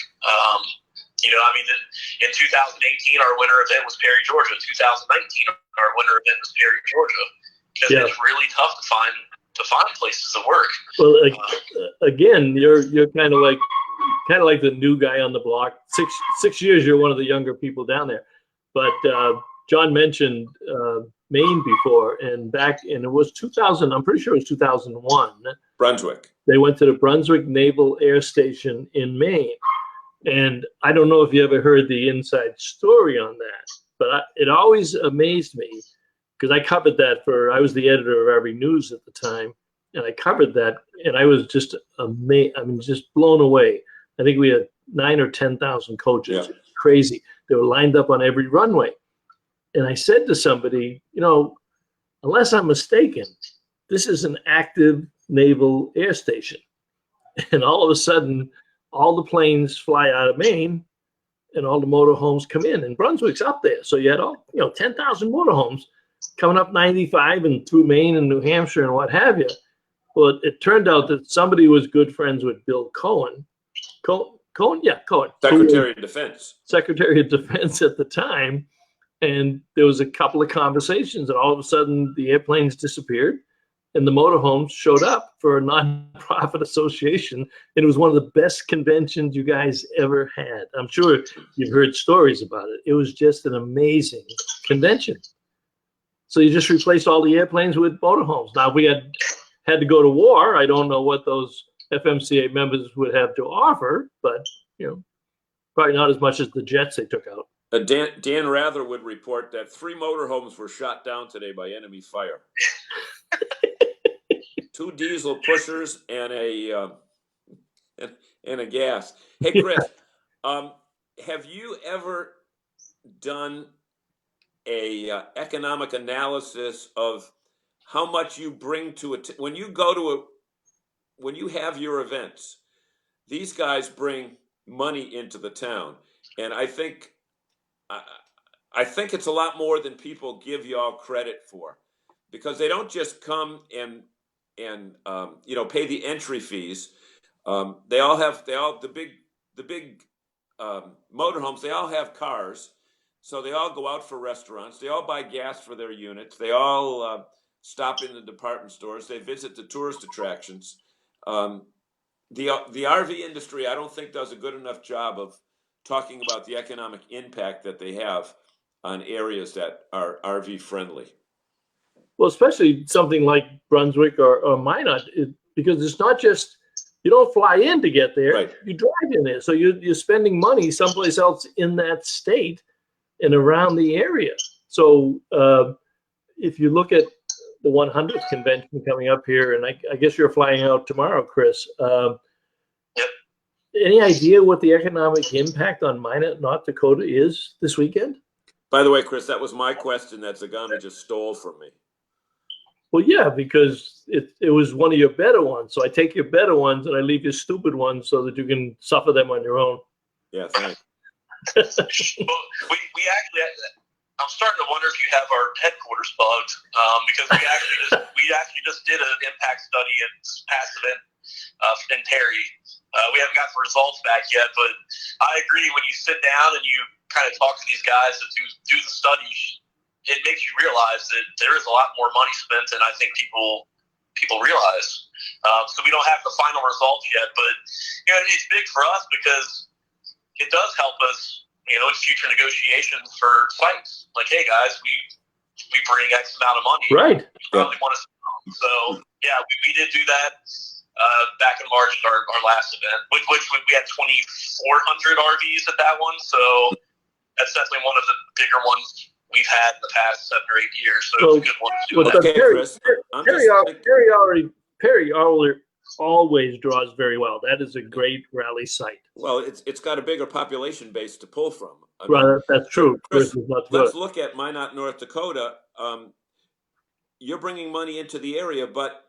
In 2018, our winter event was Perry, Georgia. 2019, our winter event was Perry, Georgia. Because it's really tough to find places that work. Well, again, you're kind of like the new guy on the block. 6 years, you're one of the younger people down there. But John mentioned Maine before, and it was 2000. I'm pretty sure it was 2001. Brunswick. They went to the Brunswick Naval Air Station in Maine, and I don't know if you ever heard the inside story on that, but it always amazed me because I covered that I was the editor of RV News at the time, and I covered that, and I was just amazed. I mean, just blown away. I think we had 9,000 or 10,000 coaches. Yeah. Crazy. They were lined up on every runway. And I said to somebody, unless I'm mistaken, this is an active naval air station. And all of a sudden, all the planes fly out of Maine and all the motorhomes come in. And Brunswick's up there. So you had 10,000 motorhomes coming up 95 and through Maine and New Hampshire and what have you. Well, it turned out that somebody was good friends with Bill Cohen. Cohen. Secretary of Defense. Secretary of Defense at the time. And there was a couple of conversations, and all of a sudden the airplanes disappeared and the motorhomes showed up for a nonprofit association. And it was one of the best conventions you guys ever had. I'm sure you've heard stories about it. It was just an amazing convention. So you just replaced all the airplanes with motorhomes. Now, if we had to go to war, I don't know what those FMCA members would have to offer, but, probably not as much as the jets they took out. Dan Rather would report that 3 motorhomes were shot down today by enemy fire. 2 diesel pushers and a gas. Hey, Chris, have you ever done a economic analysis of how much you bring to it when you have your events? These guys bring money into the town, and I think it's a lot more than people give y'all credit for, because they don't just come and pay the entry fees. The big motorhomes. They all have cars, so they all go out for restaurants. They all buy gas for their units. They all stop in the department stores. They visit the tourist attractions. The RV industry, I don't think, does a good enough job of talking about the economic impact that they have on areas that are RV friendly. Well, especially something like Brunswick or Minot, because it's not just, you don't fly in to get there, right. You drive in there. So you're spending money someplace else in that state and around the area. So if you look at the 100th convention coming up here, and I guess you're flying out tomorrow, Chris. Any idea what the economic impact on Minot, North Dakota is this weekend? By the way, Chris, that was my question that Zagami just stole from me. Well, yeah, because it was one of your better ones. So I take your better ones and I leave your stupid ones so that you can suffer them on your own. Yeah, thanks. Well, we actually, I'm starting to wonder if you have our headquarters bugged, because we actually just did an impact study in this past event in Perry. We haven't got the results back yet, but I agree. When you sit down and you kind of talk to these guys that do the study, it makes you realize that there is a lot more money spent than I think people realize. So we don't have the final results yet, but it's big for us because it does help us, in future negotiations for sites. Like, hey guys, we bring X amount of money. Right. We probably want to. So yeah, we did do that. back in March at our last event, which we had 2,400 RVs at that one. So that's definitely one of the bigger ones we've had in the past 7 or 8 years. So it was a good one to do that. Okay, Chris. Perry always draws very well. That is a great rally site. Well, it's got a bigger population base to pull from. Right, that's true. Chris, let's look at Minot, North Dakota. You're bringing money into the area, but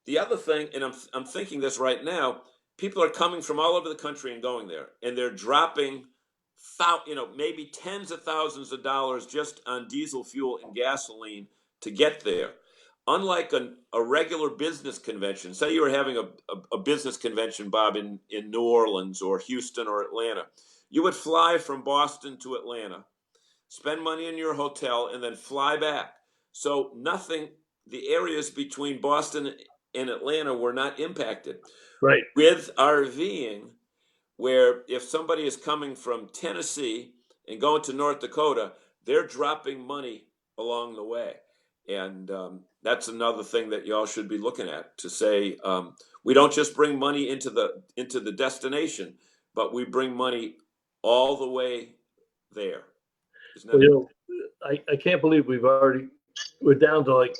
the other thing, and I'm thinking this right now, people are coming from all over the country and going there, and they're dropping, maybe tens of thousands of dollars just on diesel fuel and gasoline to get there. Unlike a regular business convention, say you were having a business convention, Bob, in New Orleans or Houston or Atlanta, you would fly from Boston to Atlanta, spend money in your hotel, and then fly back. So the areas between Boston and Atlanta were not impacted. Right. With RVing, where if somebody is coming from Tennessee and going to North Dakota, they're dropping money along the way. And that's another thing that y'all should be looking at, to say we don't just bring money into the destination, but we bring money all the way there. I can't believe we're down to like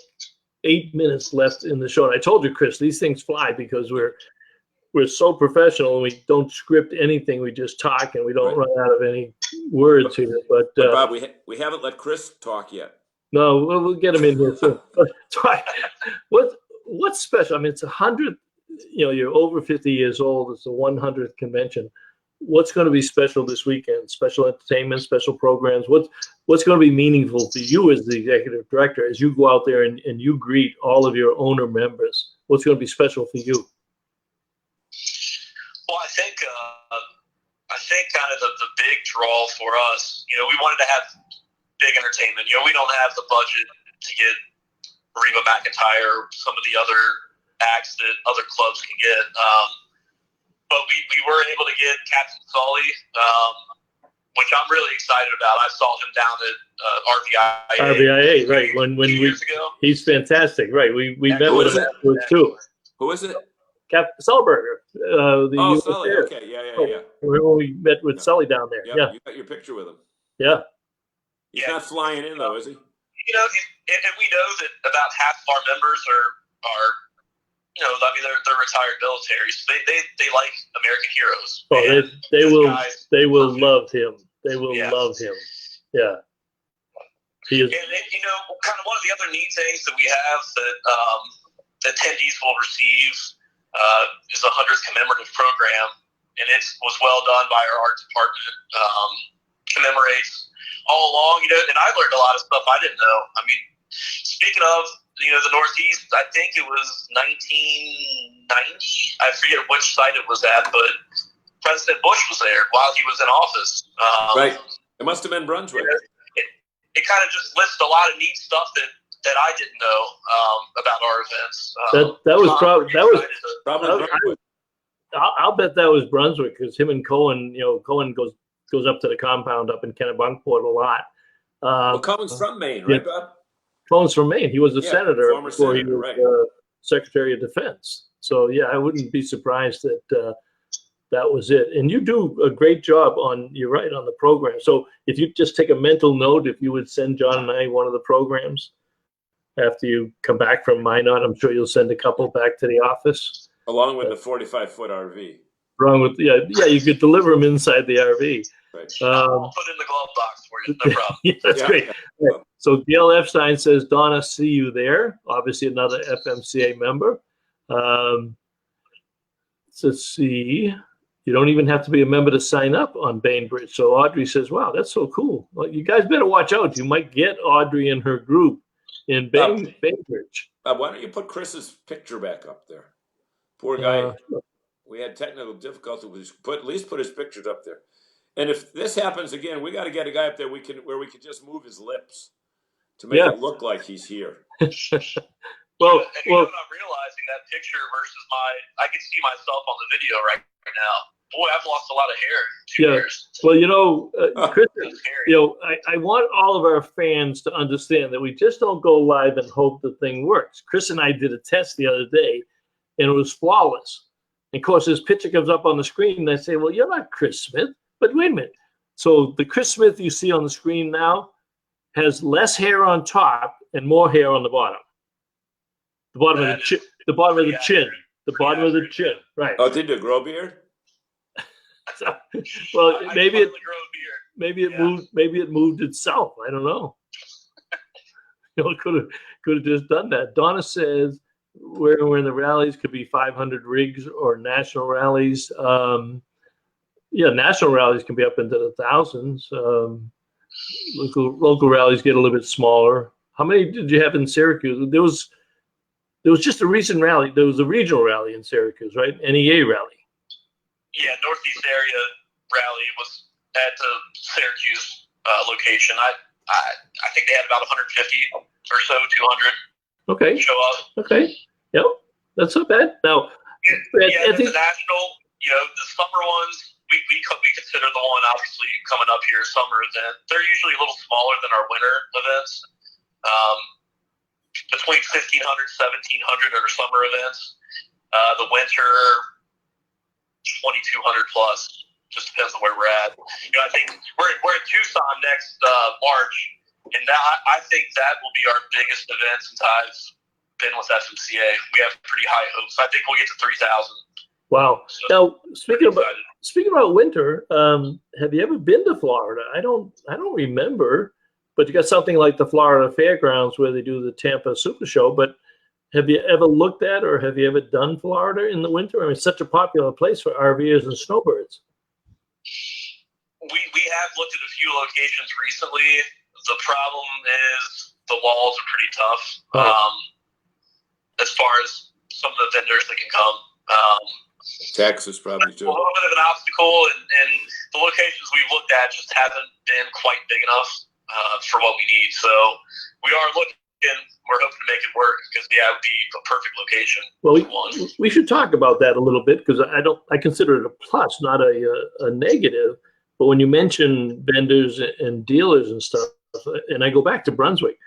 8 minutes left in the show. And I told you, Chris, these things fly because we're so professional and we don't script anything. We just talk and we don't run out of any words here. But Bob, we haven't let Chris talk yet. No, we'll get him in here soon. What's special? I mean, it's 100. You're over 50 years old. It's the 100th convention. What's going to be special this weekend? Special entertainment, special programs. What's going to be meaningful to you as the executive director as you go out there and you greet all of your owner members? What's going to be special for you? Well, I think kind of the big draw for us. We wanted to have big entertainment. We don't have the budget to get Reba McEntire or some of the other acts that other clubs can get. But we were able to get Captain Sully, which I'm really excited about. I saw him down at RVIA. Right. When years ago. He's fantastic. Right. We met with him afterwards too. Who is it? Captain Sulberger. Sully. Okay. Yeah. When we met with Sully down there. Yeah. You got your picture with him. Yeah. He's not flying in though, is he? And we know that about half of our members are they're retired military, so they like American heroes. Oh, they will love him. They will love him. Yeah. He is. And kind of one of the other neat things that we have that attendees will receive is a 100th commemorative program, and it was well done by our art department. Commemorates all along, and I learned a lot of stuff I didn't know. I mean, speaking of the Northeast, I think it was 1990. I forget which site it was at, but President Bush was there while he was in office. Right. It must have been Brunswick. It kind of just lists a lot of neat stuff that I didn't know about our events. I'll bet that was Brunswick because him and Cohen, Cohen goes up to the compound up in Kennebunkport a lot. Cohen's from Maine, right, Bob? Cohen's from Maine. He was a senator before he was right. Secretary of Defense. So, I wouldn't be surprised that that was it. And you do a great job you're right, on the program. So if you just take a mental note, if you would send John and I one of the programs after you come back from Minot, I'm sure you'll send a couple back to the office. Along with the 45-foot RV. You could deliver them inside the RV. Right. I'll put in the glove box for you, no problem. That's great. Right. So Gail Epstein says, Donna, see you there. Obviously another FMCA member. Let's see. You don't even have to be a member to sign up on Bainbridge. So Audrey says, wow, that's so cool. Well, you guys better watch out. You might get Audrey and her group in Bainbridge. Why don't you put Chris's picture back up there? Poor guy. We had technical difficulty with at least put his pictures up there. And if this happens again, we got to get a guy up there where we can just move his lips to make it look like he's here. Well, I'm not realizing that picture versus I can see myself on the video right now. Boy, I've lost a lot of hair in 2 years. Well, Chris, I want all of our fans to understand that we just don't go live and hope the thing works. Chris and I did a test the other day, and it was flawless. And of course, this picture comes up on the screen, and I say, well, you're not Chris Smith. But wait a minute. So the Chris Smith you see on the screen now has less hair on top and more hair on the bottom. The bottom of the chin. The bottom of the chin. The bottom of the chin. Right. Oh, did you grow a beard? So, well, maybe it Yeah. moved. Maybe it moved itself. I don't know. It could have just done that. Donna says we're in the rallies could be 500 rigs or national rallies. Yeah, national rallies can be up into the thousands. Local rallies get a little bit smaller. How many did you have in Syracuse? There was just a recent rally. There was a regional rally in Syracuse, right? NEA rally. Yeah, Northeast area rally was at the Syracuse location. I think they had about 150 or so, 200. Okay. Show up. Okay. Yep. That's not bad. Now, yeah, the national, the summer ones, we consider the one obviously coming up here, summer event. They're usually a little smaller than our winter events. Between 1,500, 1,700 are summer events. The winter, 2,200 plus. Just depends on where we're at. I think we're in Tucson next March, and I think that will be our biggest event since I've been with FMCA. We have pretty high hopes. I think we'll get to 3,000. Wow. So, now speaking about winter, have you ever been to Florida? I don't remember, but you got something like the Florida Fairgrounds where they do the Tampa Super Show. But have you ever looked at or have you ever done Florida in the winter? I mean, it's such a popular place for RVers and snowbirds. We have looked at a few locations recently. The problem is the walls are pretty tough as far as some of the vendors that can come. Texas probably too. A little bit of an obstacle, and the locations we've looked at just haven't been quite big enough for what we need. So we are looking. We're hoping to make it work because it would be a perfect location. Well, we should talk about that a little bit because I consider it a plus, not a negative. But when you mention vendors and dealers and stuff, and I go back to Brunswick,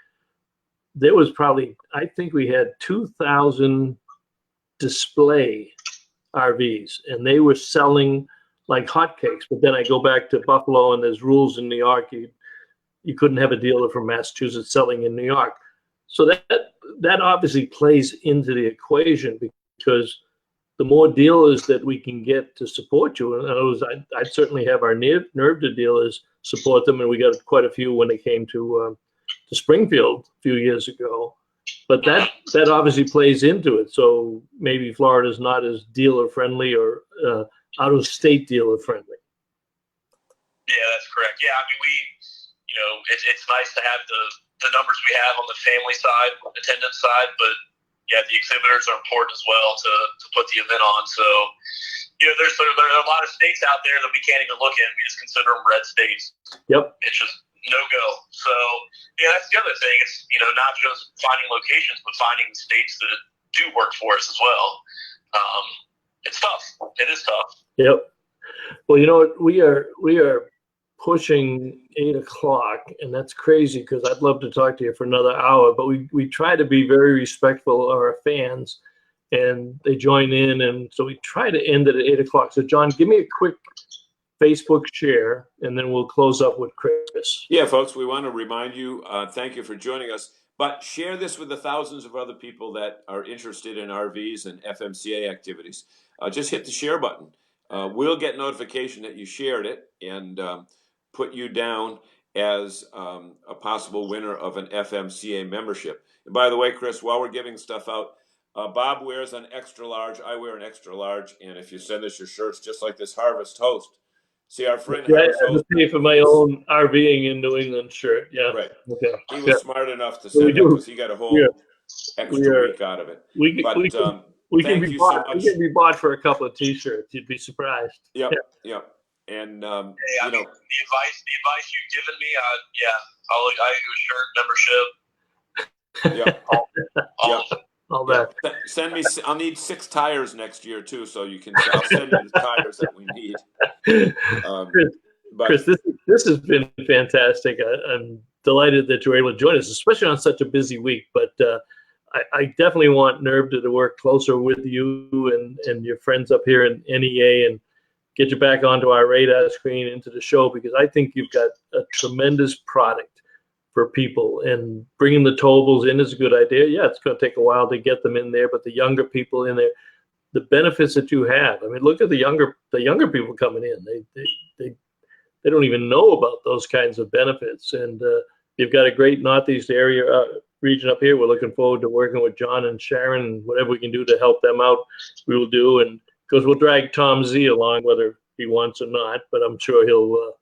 there was probably, I think we had 2,000 display RVs, and they were selling like hotcakes. But then I go back to Buffalo, and there's rules in New York. You couldn't have a dealer from Massachusetts selling in New York. So that obviously plays into the equation because the more dealers that we can get to support you, and I'd certainly have our NERVDA dealers support them, and we got quite a few when they came to Springfield a few years ago. But that obviously plays into it. So maybe Florida's not as dealer friendly or out-of-state dealer friendly. Yeah, that's correct. Yeah, I mean, it's nice to have the numbers we have on the family side, attendance side, but yeah, the exhibitors are important as well to put the event on. So, there are a lot of states out there that we can't even look in. We just consider them red states. Yep. It's just no go. So, yeah, that's the other thing. It's, not just finding locations, but finding states that do work for us as well. It's tough. It is tough. Yep. Well, we are pushing 8 o'clock, and that's crazy because I'd love to talk to you for another hour, but we try to be very respectful of our fans, and they join in, and so we try to end it at 8 o'clock. So John, give me a quick Facebook share, and then we'll close up with Chris. Yeah, folks, we want to remind you, thank you for joining us, but share this with the thousands of other people that are interested in RVs and FMCA activities. Just hit the share button. We'll get notification that you shared it, and put you down as a possible winner of an FMCA membership. And by the way, Chris, while we're giving stuff out, Bob wears an extra large, I wear an extra large, and if you send us your shirts just like this Harvest Host, see our friend Harvest Host. I pay for my own RVing in New England shirt, yeah. Right. Okay. He was smart enough to send it because he got a whole extra week out of it. We can be bought for a couple of T-shirts. You'd be surprised. Yep. And the advice you've given me, I'll do a shirt membership. All that. Send me. I'll need 6 tires next year too, so you can. I'll send you the tires that we need. Chris, this has been fantastic. I'm delighted that you were able to join us, especially on such a busy week. But I definitely want NERV to work closer with you and your friends up here in NEA and get you back onto our radar screen into the show, because I think you've got a tremendous product for people, and bringing the towables in is a good idea. Yeah, it's going to take a while to get them in there, but the younger people in there, the benefits that you have. I mean, look at the younger people coming in. They don't even know about those kinds of benefits, and you've got a great Northeast area region up here. We're looking forward to working with John and Sharon, and whatever we can do to help them out, we will do. And because we'll drag Tom Z along, whether he wants or not, but I'm sure he'll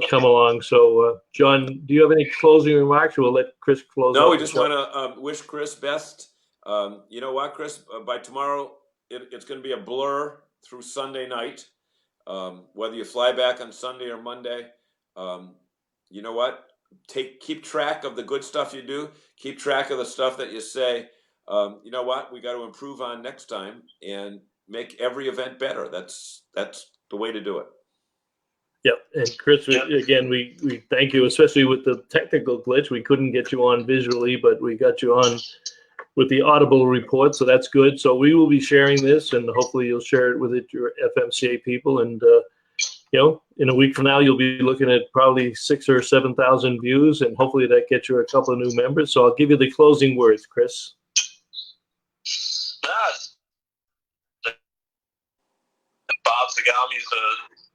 come along. So, John, do you have any closing remarks? We'll let Chris close. No, we just want to wish Chris best. You know what, Chris? By tomorrow, it's going to be a blur through Sunday night. Whether you fly back on Sunday or Monday, you know what? Keep track of the good stuff you do. Keep track of the stuff that you say. You know what? We got to improve on next time and make every event better. That's the way to do it. Yep. And Chris, again, we thank you, especially with the technical glitch. We couldn't get you on visually, but we got you on with the audible report, so that's good. So we will be sharing this, and hopefully you'll share it with your FMCA people. And you know, in a week from now, you'll be looking at probably 6,000 or 7,000 views, and hopefully that gets you a couple of new members. So I'll give you the closing words, Chris. Bob Zagami's a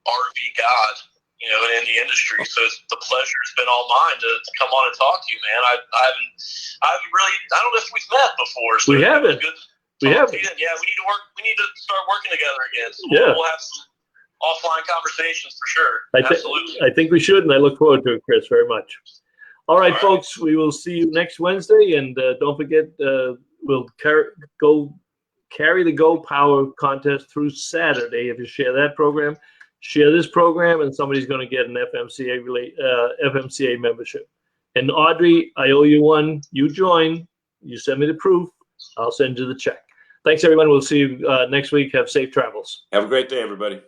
RV god, you know, in the industry. So the pleasure's been all mine to come on and talk to you, man. I haven't really, I don't know if we've met before. So we haven't. We haven't. Yeah, we need to work. We need to start working together again. So yeah. We'll have some offline conversations for sure. Absolutely. I think we should, and I look forward to it, Chris, very much. All right, folks, we will see you next Wednesday, and don't forget, we'll carry the Go Power contest through Saturday. If you share that program, share this program, and somebody's going to get an FMCA membership. And Audrey, I owe you one. You join. You send me the proof. I'll send you the check. Thanks, everyone. We'll see you next week. Have safe travels. Have a great day, everybody.